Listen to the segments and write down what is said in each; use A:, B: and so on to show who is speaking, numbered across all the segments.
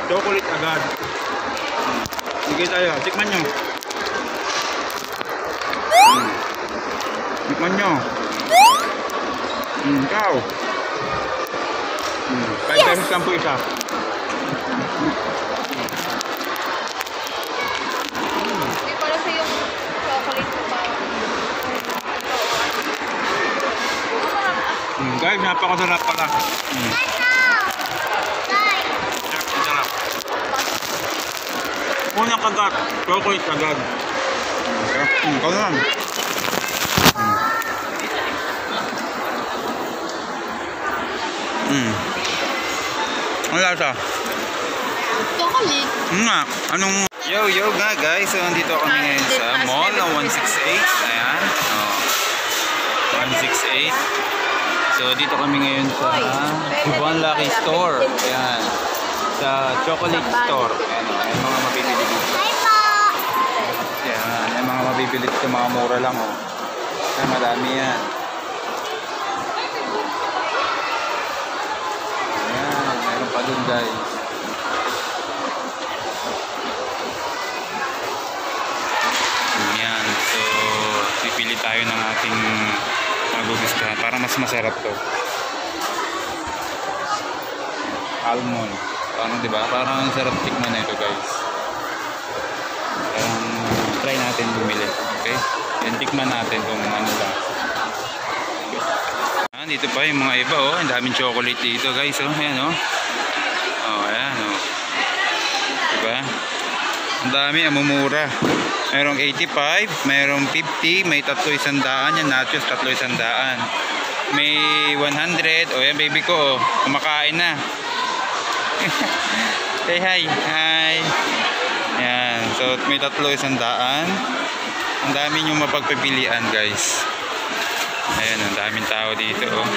A: Chocolate agad. Sige tayo, tikman nyo. Tikman nyo. Ikaw. 5 pesos lang po isa.
B: Hindi pala sa yung chocolate pa.
A: Guys, napakasarap pala. Sarap. Unang kagat, chocolate agad. Ikaw naman. Ang lasa?
B: Chocolate?
A: Nga, anong... Yo nga guys, so nandito kami ngayon sa mall ng 168. Ayan. 168. So dito kami ngayon sa One Lucky Store. Ayan. Sa chocolate store. Ayan, may mga mabibili dito. Ayan, may mga mabibili dito, mga mura lang oh. Ayan, madami yan. Ayan, meron pa dun guys. Ayan, so pipili tayo ng ating magugustuhan para mas masarap to. Almond. Parang diba? Parang ang sarap tikman na ito guys. Try natin bumili. Okay? Yan, tikman natin kung ano ba. Dito pa yung mga iba oh. Ang daming chocolate dito guys oh. Ayan oh. Oh, ayan oh. Diba? Ang dami, amumura. Merong 85, merong 50, may 300, yan nachos 300. May 100, oh yan baby ko oh. Kumakain na. Say hi. Hi. Yan, so may 300. Ang dami nyo mapagpipilian guys. Ayan, ang daming tao dito oh.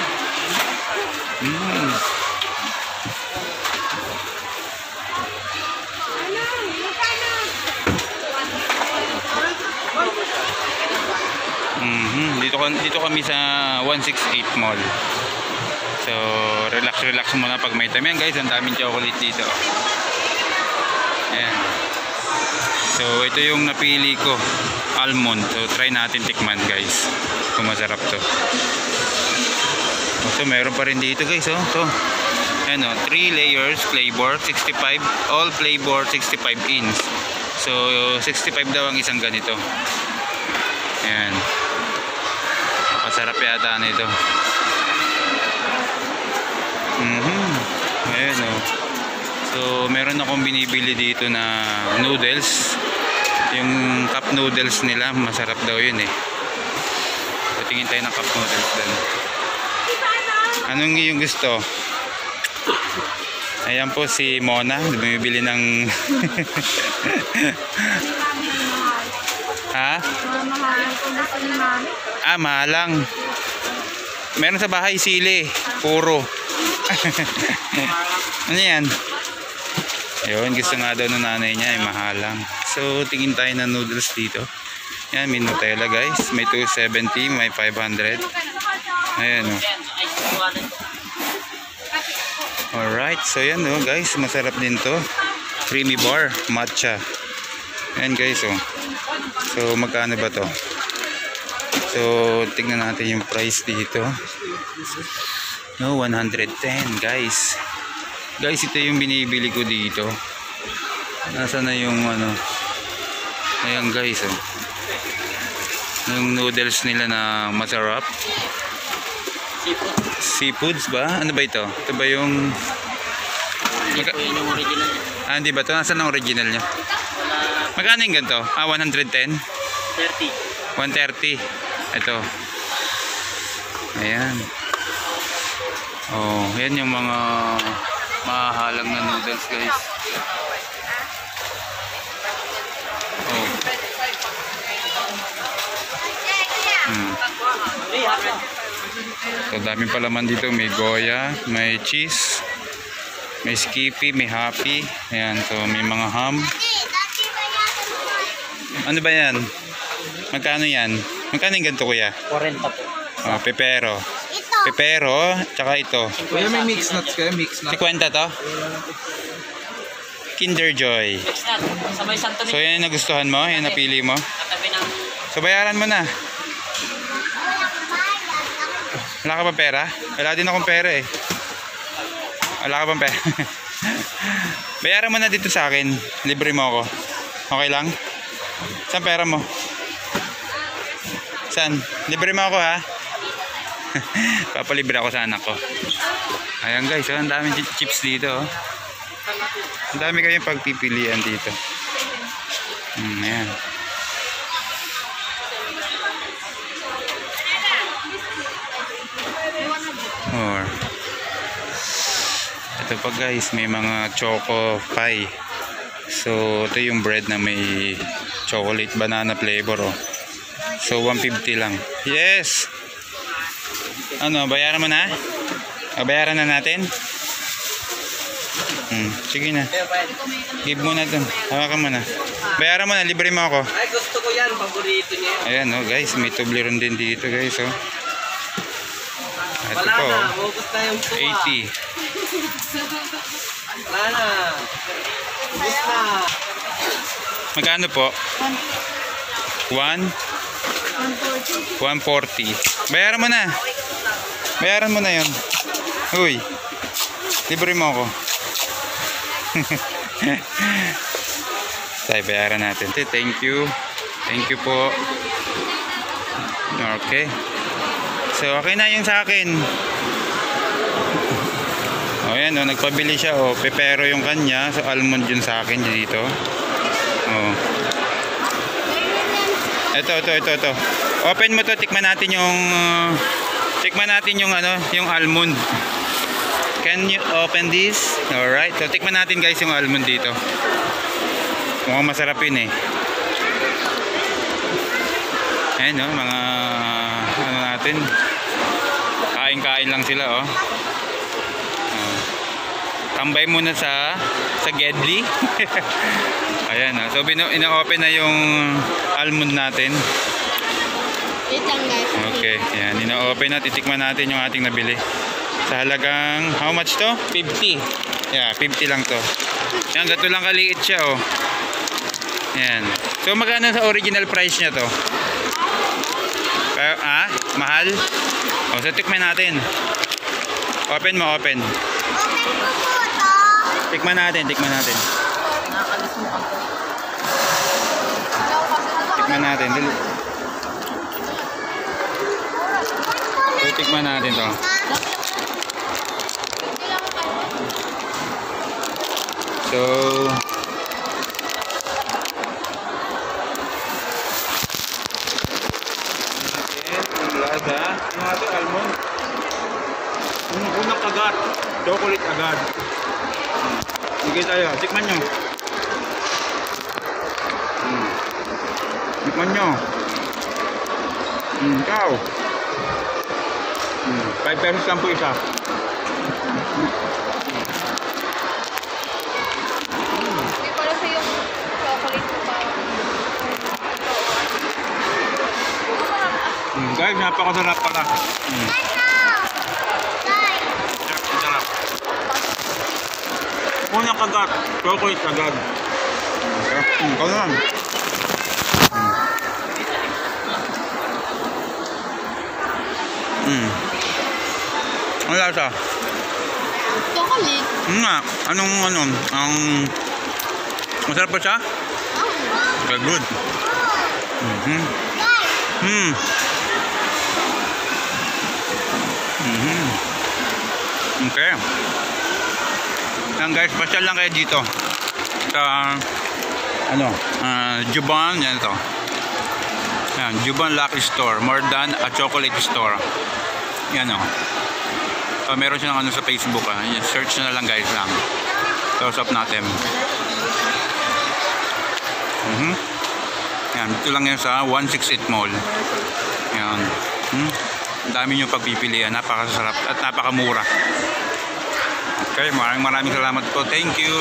A: Dito kami sa 168 Mall. So relax muna pag may time. Yan guys, ang daming chocolate dito. Ayan. So ito yung napili ko, almond. So try natin tikman guys kung masarap to. So meron pa rin dito guys oh. So ayan oh, 3 layers flavor 65, all flavor 65 inch. So 65 daw ang isang ganito. Ayan. Masarap yata nito. Ayan oh. So meron akong binibili dito na noodles. Yung cup noodles nila, masarap daw yun eh. So tingin tayo ng cup noodles din. Anong iyong gusto? Ayan po si Mona, bumibili ng ha? Ah, mahalang. Meron sa bahay sili, puro. Ano yan? Ayun, gusto nga daw ng nanay niya, ay mahalang. So, tingin tayo ng noodles dito. Yan, may Nutella guys. May 270, may 500. Ayan o. Alright, so yan o guys. Masarap din to. Creamy bar, matcha. Ayan guys o. So, magkano ba to? So, tingnan natin yung price dito. No, 110 guys. Guys, ito yung binibili ko dito. Nasaan na yung ano? Ayan guys oh. Yung noodles nila na masarap. Seafoods ba? Ano ba ito? Ito ba yung...
C: yung original.
A: Ah, hindi ba ito? Nasaan ang original niya? Magkano yung ganito? Ah, 110?
C: 30.
A: 130. Ito. Ayan. Oh, yan yung mga mahahalang na noodles guys. Oh. So dami pa laman dito. May goya, may cheese, may skippy, may happy. Ayan, so may mga ham. Ano ba yan? Magkano yan? Magkano yung ganito kuya?
C: 40 po.
A: Oh, pepero. Pepero, tsaka ito.
D: Kuya, may mix nuts kayo? Mix nuts?
A: 50 to? Kinder Joy.
C: Exnat, sa may Santo
A: So yan yung nagustuhan mo, yan napili mo.
C: Katabi ng...
A: So bayaran mo na. Wala ka bang pera? Wala din akong pera eh. Wala ka bang pera? Bayaran mo na dito sa akin. Libre mo ako. Okay lang? Saan pera mo? Saan? Libre mo ako ha? Papalibre ako sa anak ko. Ayan guys, ang daming chips dito. Oh. Ang dami kayong pagpipilian dito. Ayan. Or ito pa guys, may mga choco pie. So ito yung bread na may chocolate banana flavor. Oh. So 150 lang. Yes. Ano, bayaran mo na? Bayaran na natin? Sige na. Give mo na dun. Hawakan mo na. Bayaran mo na, libre mo ako.
C: Ay, gusto ko yan. Paborito niya.
A: Ayan oh guys, may Toblerone din dito guys oh. Ito
C: Wala
A: po
C: na.
A: oh.
C: Ubus na yung tuwa.
A: 80.
C: Wala na. Ubus na.
A: Magkano po? 140. Bayaran mo na. Bayaran mo na yun. Uy. Libre mo ako. Tayo, bayaran natin. Thank you. Thank you po. Okay. So, okay na yung sa akin. O, yan o. Nagpabili siya o. Pepero yung kanya. So, almond yun sa akin dito. O. Ito. Open mo to. Tikman natin yung ano, yung almond. Can you open this? Alright. So, tikman natin guys yung almond dito. Mukhang masarap yun eh. Ayan o. Mga ano natin. Kain-kain lang sila oh. Tambay muna sa Gedli. Ayan oh. So, ina-open na yung almond natin.
B: Wait lang guys.
A: Okay, yan. Ina-open na. Titikman natin yung ating nabili. Sa halagang, how much to? 50. Yeah, 50 lang to. Yan, gato lang kaliit siya, oh. Yan. So, magkano sa original price niya to? Mahal? O, so, tikman natin. Open mo, open. Tikman natin. Tikman natin. So, tikman natin to. So, yung lasa, yung ating almond. Unang kagat, chocolate agad. Sige tayo, tikman nyo. Tikman nyo. Ikaw. 5 pesos lang po isa.
B: Hindi pala sa yung chocolate na parang.
A: Guys, napakasarap pala. Sarap. Unang kagat, chocolate agad. Ikaw naman. Ang lasa?
B: Chocolate?
A: Nga, ang masarap pa siya? Okay, good. Okay. Yan guys, pasyal lang kayo dito. Sa Juban, yan ito. Yan, Juban Lucky Store, more than a chocolate store. Yan o. So, meron silang sa Facebook search na lang guys lang. Close up natin. Yan, dito lang yan sa 168 Mall. Yan. Ang dami nyo pagpipilian, napakasarap at napakamura. Okay, maraming salamat po. Thank you.